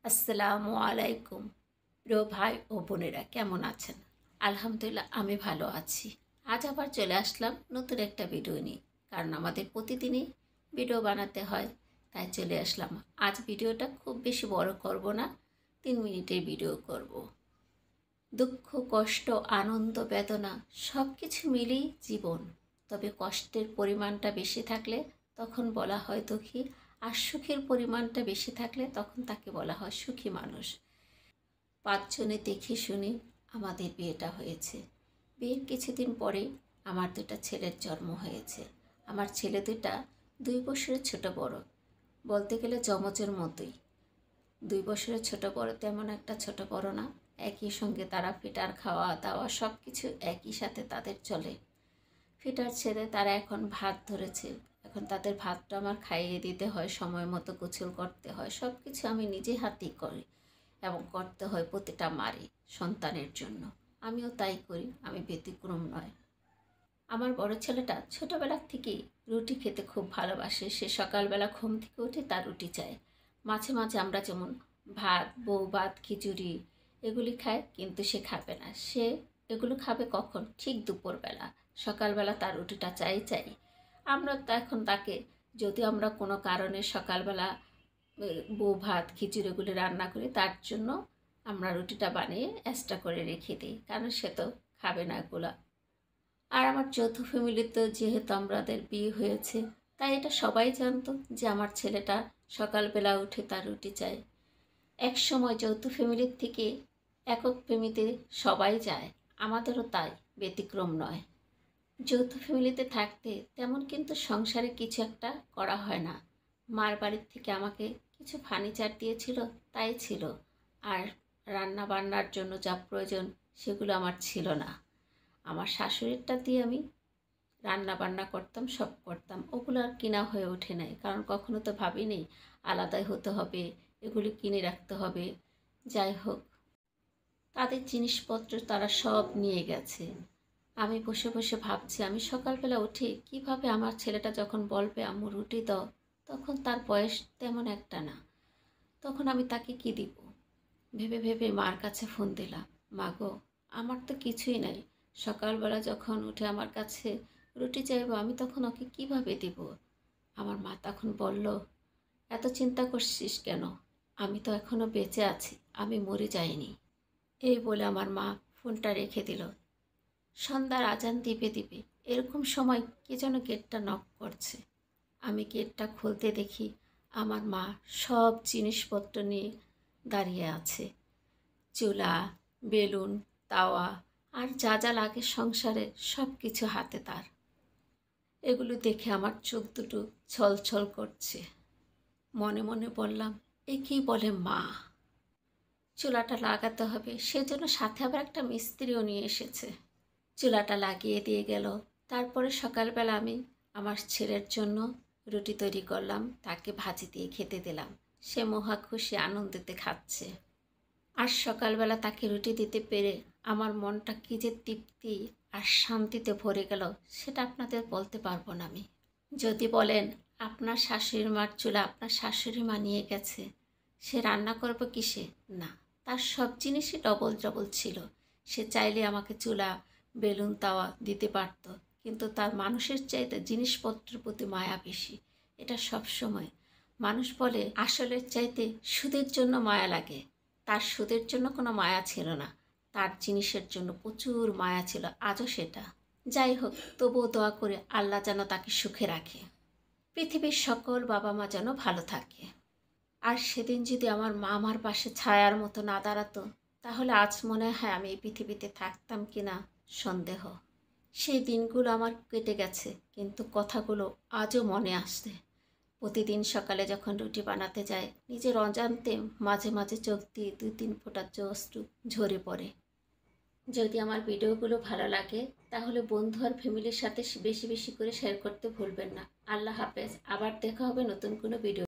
আসসালামু আলাইকুম। প্রিয় ভাই ও বোনেরা, কেমন আছেন? আলহামদুলিল্লাহ, আমি ভালো আছি। আজ আবার চলে আসলাম নতুন একটা ভিডিও নিয়ে, কারণ আমাদের প্রতিদিনই ভিডিও বানাতে হয়, তাই চলে আসলাম। আজ ভিডিওটা খুব বেশি বড় করব না, 3 মিনিটের ভিডিও করব। দুঃখ, কষ্ট, আনন্দ, বেদনা সব কিছু মিলেই জীবন। তবে কষ্টের পরিমাণটা বেশি থাকলে তখন বলা হয় দুঃখী, আর সুখের পরিমাণটা বেশি থাকলে তখন তাকে বলা হয় সুখী মানুষ। 5 জনে দেখে শুনে আমাদের বিয়েটা হয়েছে। বিয়ের কিছুদিন পরে আমার 2টা ছেলের জন্ম হয়েছে। আমার ছেলে 2টা 2 বছরের ছোট বড়, বলতে গেলে যমজের মতোই। 2 বছরের ছোট বড়, তেমন একটা ছোট বড় না। একই সঙ্গে তারা ফিটার খাওয়া দাওয়া সব কিছু একই সাথে তাদের চলে। ফিটার ছেড়ে তারা এখন ভাত ধরেছে। এখন তাদের ভাতটা আমার খাইয়ে দিতে হয়, সময় মতো গোসল করতে হয়, সব কিছু আমি নিজে হাতেই করি এবং করতে হয় প্রতিটা মারই সন্তানের জন্য। আমিও তাই করি, আমি ব্যতিক্রম নয়। আমার বড় ছেলেটা ছোটোবেলার থেকেই রুটি খেতে খুব ভালোবাসে। সে সকালবেলা ঘুম থেকে উঠে তার রুটি চায়। মাঝে মাঝে আমরা যেমন ভাত, বউ ভাত, খিচুড়ি এগুলি খায়, কিন্তু সে খাবে না। সে এগুলো খাবে কখন? ঠিক দুপুরবেলা। সকালবেলা তার রুটিটা চাই। আমরা তো এখন তাকে, যদি আমরা কোনো কারণে সকালবেলা বউ ভাত, খিচুড়ি এগুলি রান্না করি, তার জন্য আমরা রুটিটা বানিয়ে এক্সট্রা করে রেখে দিই, কারণ সে তো খাবে না এগুলো। আর আমার যৌথ ফ্যামিলিতে যেহেতু আমাদের বিয়ে হয়েছে, তাই এটা সবাই জানতো যে আমার ছেলেটা সকালবেলা উঠে তার রুটি চায়। এক সময় যৌথ ফ্যামিলির থেকে একক ফ্যামিলিতে সবাই যায়, আমাদেরও তাই, ব্যতিক্রম নয়। যৌথ ফ্যামিলিতে থাকতে তেমন কিন্তু সংসারে কিছু একটা করা হয় না। মার বাড়ির থেকে আমাকে কিছু ফার্নিচার দিয়েছিল, তাই ছিল। আর রান্না বান্নার জন্য যা প্রয়োজন সেগুলো আমার ছিল না। আমার শাশুড়িরটা দিয়ে আমি রান্না বান্না করতাম, সব করতাম। ওগুলো আর কিনা হয়ে ওঠে নাই, কারণ কখনো তো ভাবিনি আলাদাই হতে হবে, এগুলি কিনে রাখতে হবে। যাই হোক, তাদের জিনিসপত্র তারা সব নিয়ে গেছে। আমি বসে বসে ভাবছি, আমি সকালবেলা উঠে কিভাবে আমার ছেলেটা যখন বলবে আম্মু রুটি দাও, তখন তার বয়স তেমন একটা না, তখন আমি তাকে কি দিব? ভেবে ভেবে মার কাছে ফোন দিলাম। মা গো, আমার তো কিছুই নাই, সকালবেলা যখন উঠে আমার কাছে রুটি চাইবো, আমি তখন ওকে কিভাবে দিব? আমার মা তখন বলল, এত চিন্তা করছিস কেন? আমি তো এখনো বেঁচে আছি, আমি মরে যাইনি। এই বলে আমার মা ফোনটা রেখে দিল। সন্ধ্যার আজান দিবে দিবে এরকম সময় কে যেন গেটটা নক করছে। আমি গেটটা খুলতে দেখি আমার মা সব জিনিসপত্র নিয়ে দাঁড়িয়ে আছে। চুলা, বেলুন, তাওয়া আর যা যা লাগে সংসারে সব কিছু হাতে তার। এগুলো দেখে আমার চোখ দুটো ছলছল করছে। মনে মনে বললাম, এ কী বলে মা! চুলাটা লাগাতে হবে, সেজন্য সাথে আবার একটা মিস্ত্রিও নিয়ে এসেছে। চুলাটা লাগিয়ে দিয়ে গেল। তারপরে সকালবেলা আমি আমার ছেলের জন্য রুটি তৈরি করলাম, তাকে ভাজি দিয়ে খেতে দিলাম। সে মহা খুশি আনন্দেতে খাচ্ছে। আর সকালবেলা তাকে রুটি দিতে পেরে আমার মনটা কী যে তৃপ্তি আর শান্তিতে ভরে গেল, সেটা আপনাদের বলতে পারবো না আমি। যদি বলেন আপনার শাশুড়ি মার চুলা আপনার শাশুড়ি মা নিয়ে গেছে, সে রান্না করবো কিসে? না, তার সব জিনিসই ডবল ডবল ছিল। সে চাইলে আমাকে চুলা, বেলুন, তাওয়া দিতে পারত, কিন্তু তার মানুষের চাইতে জিনিসপত্রের প্রতি মায়া বেশি। এটা সব সময় মানুষ বলে আসলের চাইতে সুদের জন্য মায়া লাগে, তার সুদের জন্য কোনো মায়া ছিল না, তার জিনিসের জন্য প্রচুর মায়া ছিল, আজও সেটা। যাই হোক, তবুও দোয়া করে আল্লাহ যেন তাকে সুখে রাখে, পৃথিবীর সকল বাবা মা যেন ভালো থাকে। আর সেদিন যদি আমার মা আমার পাশে ছায়ার মতো না দাঁড়াতো, তাহলে আজ মনে হয় আমি এই পৃথিবীতে থাকতাম কি না সন্দেহ। সেই দিনগুলো আমার কেটে গেছে, কিন্তু কথাগুলো আজও মনে আসছে। প্রতিদিন সকালে যখন রুটি বানাতে যায়, নিজের অজান্তে মাঝে মাঝে চোখ দিয়ে 2-3 ফোঁটা অশ্রু ঝরে পড়ে। যদি আমার ভিডিওগুলো ভালো লাগে, তাহলে বন্ধু আর ফ্যামিলির সাথে বেশি বেশি করে শেয়ার করতে ভুলবেন না। আল্লাহ হাফেজ। আবার দেখা হবে নতুন কোনো ভিডিও।